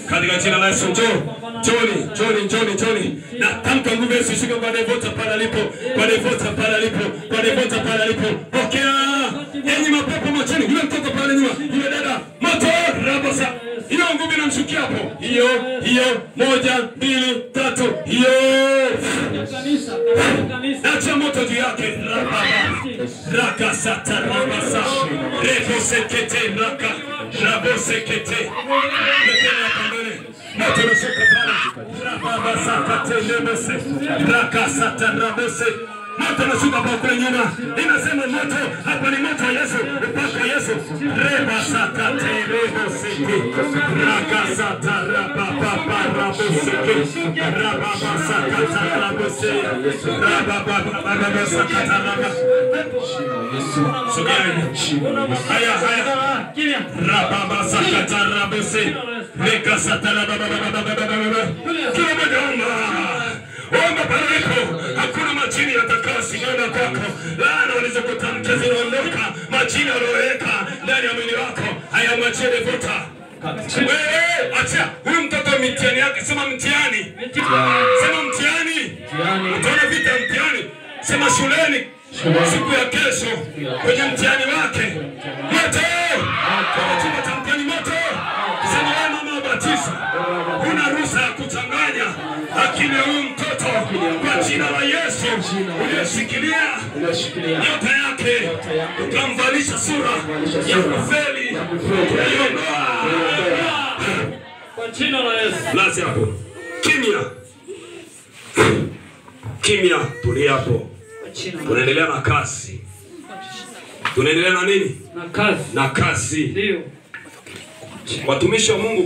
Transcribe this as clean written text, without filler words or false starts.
Katika jina la Yesu, Johnny. Na tamka nguvu ya Yesu shika kwa devota pale alipo, kwa devota pale alipo. Pokea. Enyi mapepo machoni, yule mtoto pale nyuma, yule dada, moto rabosa. Hiyo nguvu inamshukia hapo. Hiyo 1 2 3. Hiyo. Acha moto juu yake. Raka sata rabasa. Reko sekete raka. Rabo sekete. Letena pambele. Moto nashuka pale. Rabasa katelemese. Raka sata rabose. Moto nashuka kwa kule nyuma. Inasema moto. Hapa ni moto wa Yesu. Upako Yesu. Reba sata teleboseke. Raka sata rababa raboseke. Rababa sata rabose. Rababa sata rabose. Haya. Rababa sata rabose. Reka sata rababa. Kila mmoja omba pareko. Hakuna majini yatakaa simama kwako. Laana walizokutamkia zinaondoka. Majini waloweka ndani ya mwili wako haya majini vuta. Wewe acha huyu mtoto mtihani yake. Sema mtihani. Sema mtihani. Utaona vita mtihani. Sema shuleni. Siku ya kesho kwenye mtihani wake. Moto. Kwa chumba cha mtihani moto. Sema wewe mama ubatizo. Huna ruhusa ya kuchanganya akili ya huyu mtoto kwa jina la Yesu. Uliyoshikilia nyota yake ukamvalisha sura ya kufeli. Kwa jina la Yesu. Lasi hapo. Kimya. Tulia hapo. Tunaendelea na kasi. Tunaendelea na nini? Na kasi. Na kasi. Ndio. Watumishi wa Mungu